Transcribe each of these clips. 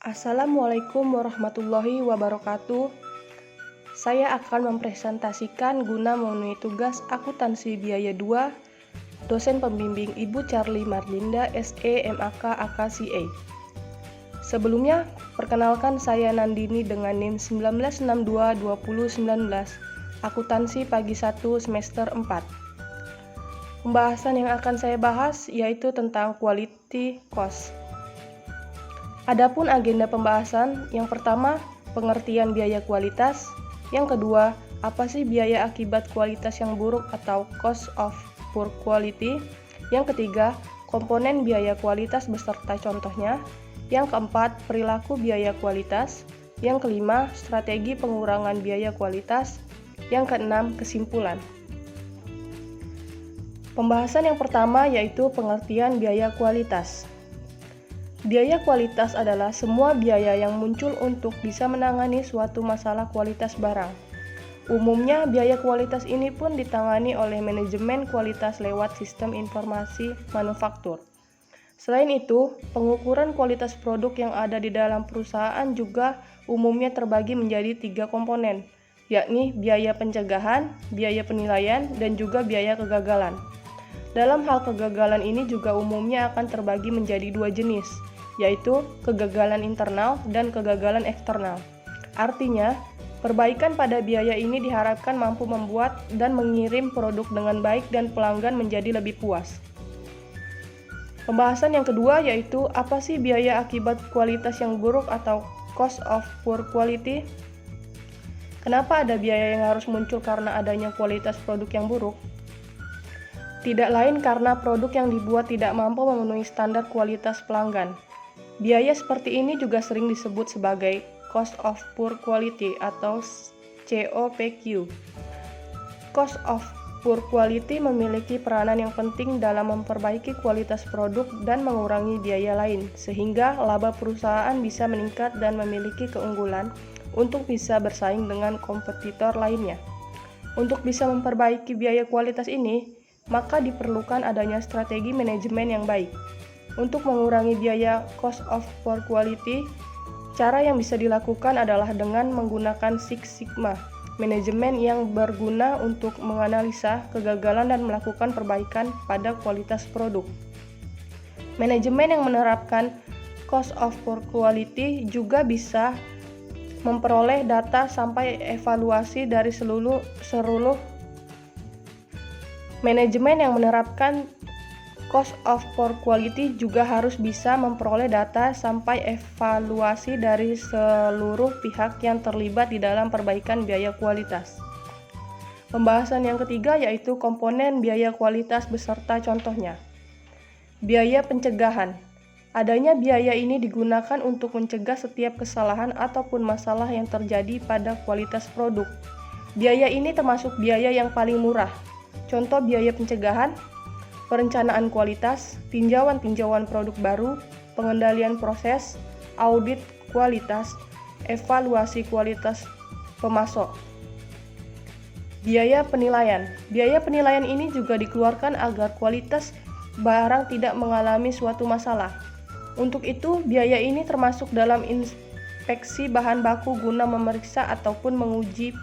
Assalamualaikum warahmatullahi wabarakatuh. Saya akan mempresentasikan guna memenuhi tugas akuntansi biaya 2, dosen pembimbing Ibu Charlie Marlinda, SE, MAK, AKCA. Sebelumnya, perkenalkan saya Nandini dengan NIM 19622019, akuntansi pagi 1 semester 4. Pembahasan yang akan saya bahas yaitu tentang quality cost. Adapun agenda pembahasan, yang pertama, pengertian biaya kualitas. Yang kedua, apa sih biaya akibat kualitas yang buruk atau cost of poor quality. Yang ketiga, komponen biaya kualitas beserta contohnya. Yang keempat, perilaku biaya kualitas. Yang kelima, strategi pengurangan biaya kualitas. Yang keenam, kesimpulan. Pembahasan yang pertama yaitu pengertian biaya kualitas. Biaya kualitas adalah semua biaya yang muncul untuk bisa menangani suatu masalah kualitas barang. Umumnya, biaya kualitas ini pun ditangani oleh manajemen kualitas lewat sistem informasi manufaktur. Selain itu, pengukuran kualitas produk yang ada di dalam perusahaan juga umumnya terbagi menjadi 3 komponen, yakni biaya pencegahan, biaya penilaian, dan juga biaya kegagalan. Dalam hal kegagalan ini juga umumnya akan terbagi menjadi 2 jenis, yaitu kegagalan internal dan kegagalan eksternal. Artinya, perbaikan pada biaya ini diharapkan mampu membuat dan mengirim produk dengan baik dan pelanggan menjadi lebih puas. Pembahasan yang kedua yaitu apa sih biaya akibat kualitas yang buruk atau cost of poor quality. Kenapa ada biaya yang harus muncul karena adanya kualitas produk yang buruk? Tidak lain karena produk yang dibuat tidak mampu memenuhi standar kualitas pelanggan. Biaya seperti ini juga sering disebut sebagai cost of poor quality atau COPQ. Cost of poor quality memiliki peranan yang penting dalam memperbaiki kualitas produk dan mengurangi biaya lain, sehingga laba perusahaan bisa meningkat dan memiliki keunggulan untuk bisa bersaing dengan kompetitor lainnya. Untuk bisa memperbaiki biaya kualitas ini, maka diperlukan adanya strategi manajemen yang baik. Untuk mengurangi biaya cost of poor quality, cara yang bisa dilakukan adalah dengan menggunakan Six Sigma, manajemen yang berguna untuk menganalisa kegagalan dan melakukan perbaikan pada kualitas produk. Manajemen yang menerapkan cost of poor quality juga bisa memperoleh data sampai evaluasi dari seluruh Manajemen yang menerapkan cost of poor quality juga harus bisa memperoleh data sampai evaluasi dari seluruh pihak yang terlibat di dalam perbaikan biaya kualitas. Pembahasan yang ketiga yaitu komponen biaya kualitas beserta contohnya. Biaya pencegahan. Adanya biaya ini digunakan untuk mencegah setiap kesalahan ataupun masalah yang terjadi pada kualitas produk. Biaya ini termasuk biaya yang paling murah. Contoh biaya pencegahan: perencanaan kualitas, tinjauan produk baru, pengendalian proses, audit kualitas, evaluasi kualitas pemasok. Biaya penilaian. Biaya penilaian ini juga dikeluarkan agar kualitas barang tidak mengalami suatu masalah. Untuk itu, biaya ini termasuk dalam inspeksi bahan baku guna memeriksa ataupun menguji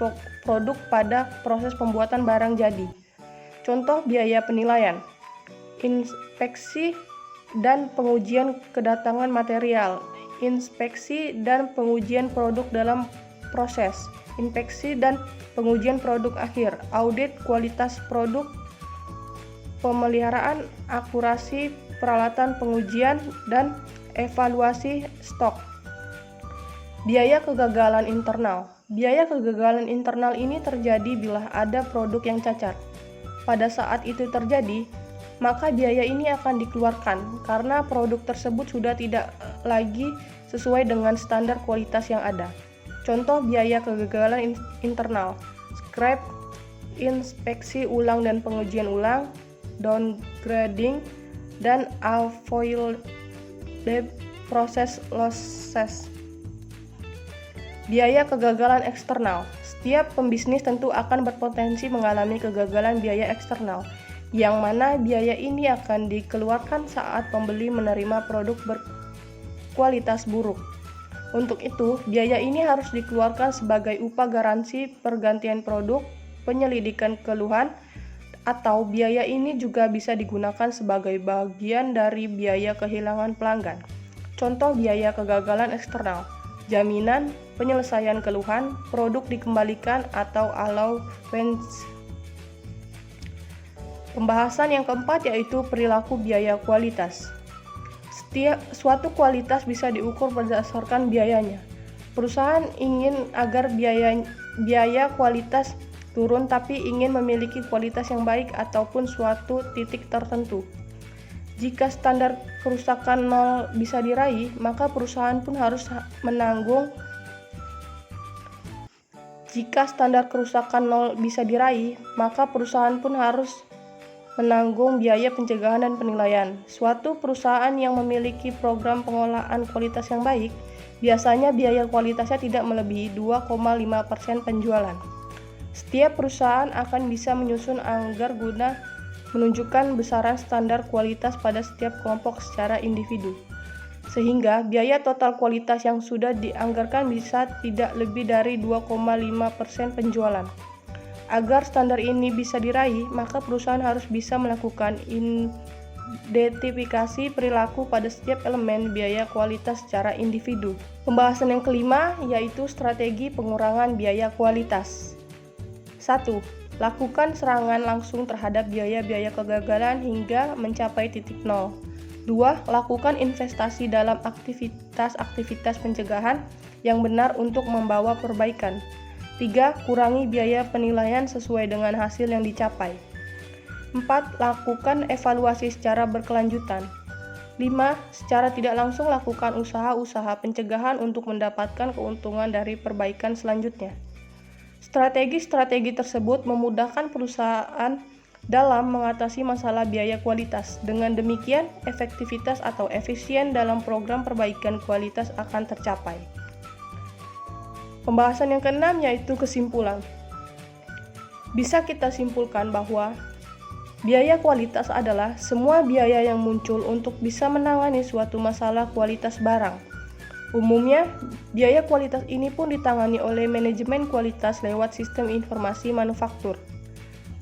produk pada proses pembuatan barang jadi. Contoh biaya penilaian: inspeksi dan pengujian kedatangan material, inspeksi dan pengujian produk dalam proses, inspeksi dan pengujian produk akhir, audit kualitas produk, pemeliharaan akurasi peralatan pengujian, dan evaluasi stok. Biaya kegagalan internal. Biaya kegagalan internal ini terjadi bila ada produk yang cacat. Pada saat itu terjadi, maka biaya ini akan dikeluarkan karena produk tersebut sudah tidak lagi sesuai dengan standar kualitas yang ada. Contoh biaya kegagalan internal: scrap, inspeksi ulang dan pengujian ulang, downgrading, dan avoided process losses. Biaya kegagalan eksternal. Setiap pembisnis tentu akan berpotensi mengalami kegagalan biaya eksternal, yang mana biaya ini akan dikeluarkan saat pembeli menerima produk berkualitas buruk. Untuk itu, biaya ini harus dikeluarkan sebagai upah garansi pergantian produk, penyelidikan keluhan, atau biaya ini juga bisa digunakan sebagai bagian dari biaya kehilangan pelanggan. Contoh biaya kegagalan eksternal, jaminan, penyelesaian keluhan, produk dikembalikan, atau allowance. Pembahasan yang keempat yaitu perilaku biaya kualitas. Suatu kualitas bisa diukur berdasarkan biayanya. Perusahaan ingin agar biaya kualitas turun tapi ingin memiliki kualitas yang baik ataupun suatu titik tertentu. Jika standar kerusakan 0 bisa diraih, maka perusahaan pun harus menanggung biaya pencegahan dan penilaian. Suatu perusahaan yang memiliki program pengolahan kualitas yang baik, biasanya biaya kualitasnya tidak melebihi 2,5% penjualan. Setiap perusahaan akan bisa menyusun anggar guna menunjukkan besaran standar kualitas pada setiap kelompok secara individu, sehingga biaya total kualitas yang sudah dianggarkan bisa tidak lebih dari 2,5% penjualan. Agar standar ini bisa diraih, maka perusahaan harus bisa melakukan identifikasi perilaku pada setiap elemen biaya kualitas secara individu. Pembahasan yang kelima yaitu strategi pengurangan biaya kualitas. 1. Lakukan serangan langsung terhadap biaya-biaya kegagalan hingga mencapai titik nol. 2. Lakukan investasi dalam aktivitas-aktivitas pencegahan yang benar untuk membawa perbaikan. 3. Kurangi biaya penilaian sesuai dengan hasil yang dicapai. 4. Lakukan evaluasi secara berkelanjutan. 5. Secara tidak langsung lakukan usaha-usaha pencegahan untuk mendapatkan keuntungan dari perbaikan selanjutnya. Strategi-strategi tersebut memudahkan perusahaan dalam mengatasi masalah biaya kualitas. Dengan demikian, efektivitas atau efisien dalam program perbaikan kualitas akan tercapai. Pembahasan yang keenam yaitu kesimpulan. Bisa kita simpulkan bahwa biaya kualitas adalah semua biaya yang muncul untuk bisa menangani suatu masalah kualitas barang. Umumnya, biaya kualitas ini pun ditangani oleh manajemen kualitas lewat sistem informasi manufaktur.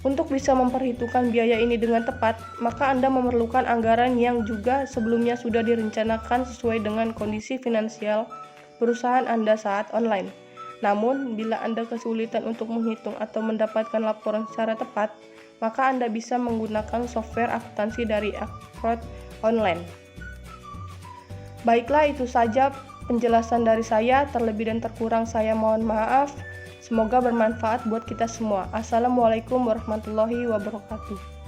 Untuk bisa memperhitungkan biaya ini dengan tepat, maka Anda memerlukan anggaran yang juga sebelumnya sudah direncanakan sesuai dengan kondisi finansial perusahaan Anda saat online. Namun, bila Anda kesulitan untuk menghitung atau mendapatkan laporan secara tepat, maka Anda bisa menggunakan software akuntansi dari Acrobat Online. Baiklah, itu saja penjelasan dari saya. Terlebih dan terkurang saya mohon maaf. Semoga bermanfaat buat kita semua. Assalamualaikum warahmatullahi wabarakatuh.